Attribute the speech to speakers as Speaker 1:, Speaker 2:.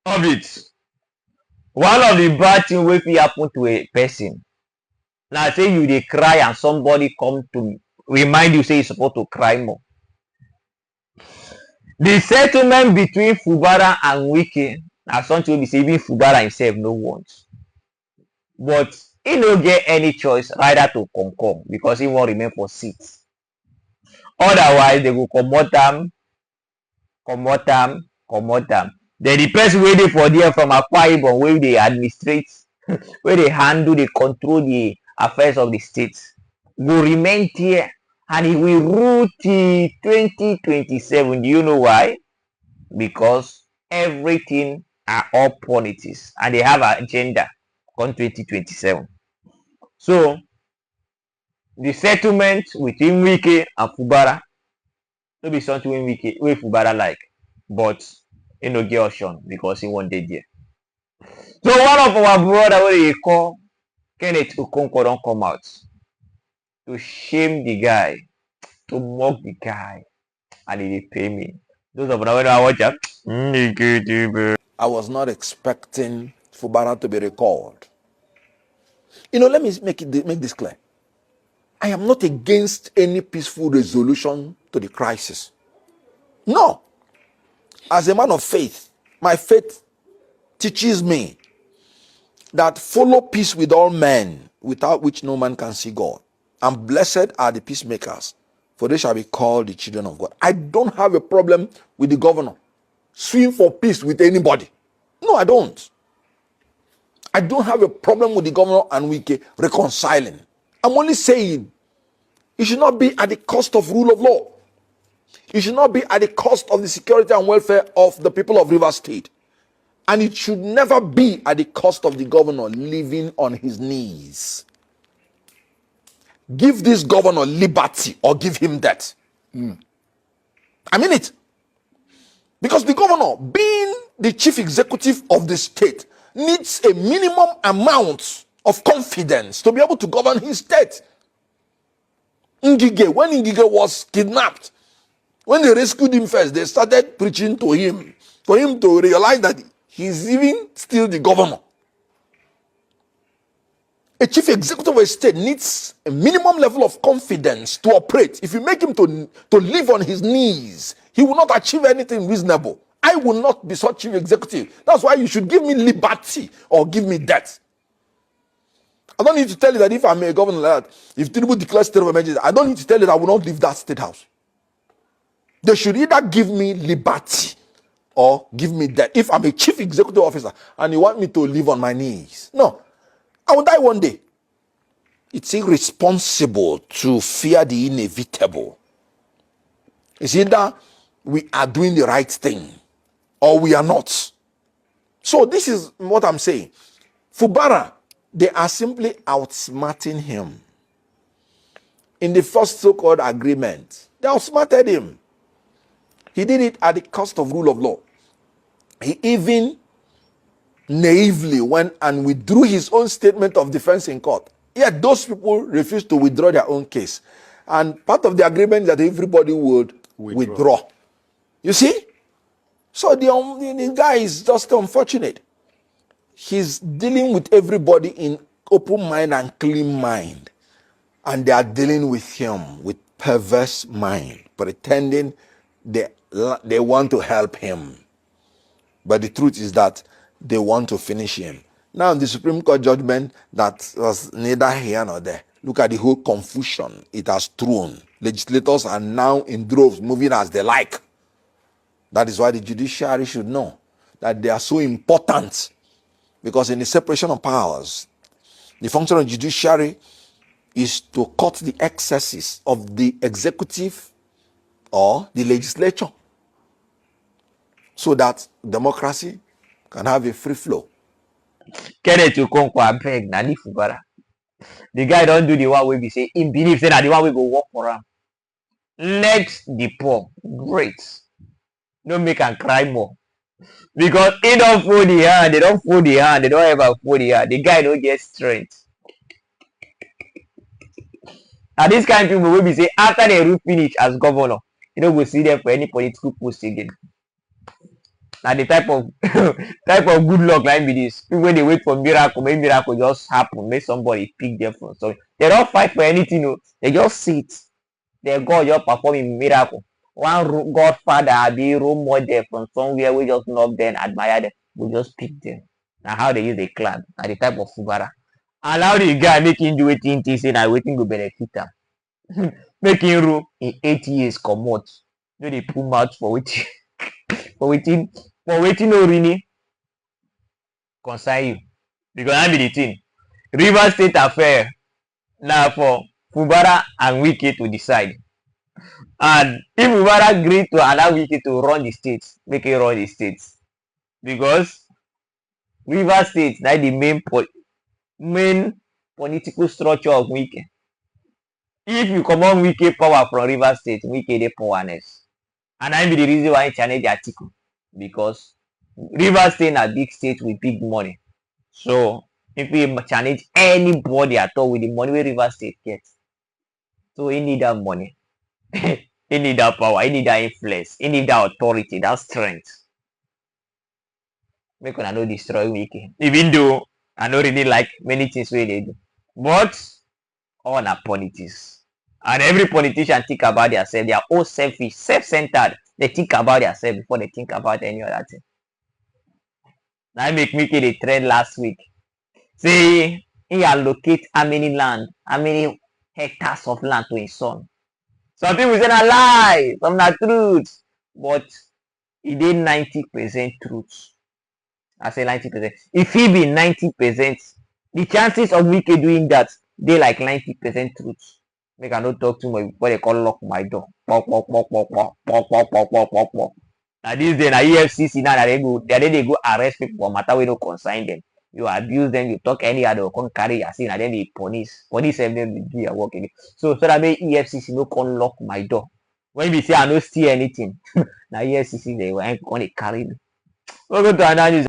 Speaker 1: Of it. One of the bad things wey fit happen to a person na say you dey cry and somebody come to remind you say you suppose to cry more. The settlement between Fubara and Wike na something wey be say even Fubara himself no want, but he no get any choice rather to concur because he wan remain for seat. Otherwise, they go comot am. Then the person wey dey for there from Akwa Ibom wey dey administrate, wey dey handle, dey control the affairs of the state go remain there and he will rule till 2027. Do you know why? Because everything are all politics and they have an agenda on 2027. So the settlement between Wike and Fubara no be something wey Fubara like, but he no get option because he wan dey there. So one of our brother wey dey call Kenneth Okonkwo don come out to shame the guy, to mock the guy, and e dey pain me. Those of una wey don watch am,
Speaker 2: I was not expecting Fubara to be recalled. Let me make this clear. I am not against any peaceful resolution to the crisis. No. As a man of faith, my faith teaches me that follow peace with all men, without which no man can see God. And blessed are the peacemakers, for they shall be called the children of God. I don't have a problem with the governor swing for peace with anybody. No, I don't. I don't have a problem with the governor and Wike reconciling. I'm only saying it should not be at the cost of rule of law. It should not be at the cost of the security and welfare of the people of Rivers State. And it should never be at the cost of the governor living on his knees. Give this governor liberty or give him death. I mean it. Because the governor, being the chief executive of the state, needs a minimum amount of confidence to be able to govern his state. When Ngige was kidnapped, when they rescued him first, they started preaching to him, for him to realize that he's even still the governor. A chief executive of a state needs a minimum level of confidence to operate. If you make him to live on his knees, he will not achieve anything reasonable. I will not be such chief executive. That's why you should give me liberty or give me death. I don't need to tell you that if I'm a governor like that, if Tinubu declares state of emergency, I don't need to tell you that I will not leave that state house. They should either give me liberty or give me death. If I'm a chief executive officer and you want me to live on my knees, no, I will die one day. It's irresponsible to fear the inevitable. It's either we are doing the right thing or we are not. So this is what I'm saying. Fubara, they are simply outsmarting him. In the first so-called agreement, they outsmarted him. He did it at the cost of rule of law. He even naively went and withdrew his own statement of defense in court. Yet those people refused to withdraw their own case. And part of the agreement is that everybody would withdraw. You see? So the guy is just unfortunate. He's dealing with everybody in open mind and clean mind. And they are dealing with him with perverse mind, pretending they want to help him. But the truth is that they want to finish him. Now, the Supreme Court judgment that was neither here nor there. Look at the whole confusion it has thrown. Legislators are now in droves moving as they like. That is why the judiciary should know that they are so important. Because in the separation of powers, the function of the judiciary is to cut the excesses of the executive or the legislature so that democracy can have a free flow.
Speaker 1: Kenneth Okonkwo abeg na the Fubara. The guy don't do the one wey be say he believe say na the one wey go work for him. Let the poor great. Don't make am cry more. Because he don't fold the hand, they don't fold the hand, they don't ever fold the hand. The guy don't get strength. And this kind of people will be say after they finish as governor, you don't go see them for any political post again. na the type of type of good luck like be this. People when they wait for miracle, make miracle just happen, make somebody pick them from something. They don't fight for anything, no. They just sit. Their God just performing miracle. One Godfather be role model from somewhere we just love them, admire them, we just pick them. Now how they use a clan, na the type of Fubara. Allow the guy make him do wetin think say na wetin go benefit am. Make him rule in 8 years comot. No dey put mouth for wetin for wetin no really concern you. Because that be the thing. Rivers State affair na for Fubara and Wike to decide. And if Fubara agree to allow Wike to run the state, make him run the state. Because Rivers State na the main political structure of Wike. If you comot Wike power from Rivers State, Wike dey powerless. And that be the reason why he challenge the article. Because Rivers State na big state with big money. So if we challenge anybody at all with the money wey Rivers State get, so he need that money. He need that power, he need that influence, he need that authority, that strength. Make una no destroy Wike. Even though I no really like many things wey they do. But all na politics. And every politician think about themselves. They are all selfish, self-centered. They think about themselves before they think about any other thing. Now make me get a trend last week. Say he allocate how many hectares of land to his son. Some people say na lie, some na truth. But it did 90% truth. I say 90%. If he be 90%, the chances of Wike doing that, they like 90% truth. Make I not talk too much before they call lock my door. Now this day, na EFCC now they go arrest people for matter we no consign them. You abuse them, you talk any other, come carry your sin, and then the police have them do your work again. So that make EFCC no come lock my door. When we say I no see anything, now EFCC they were going to carry me. We're going to announce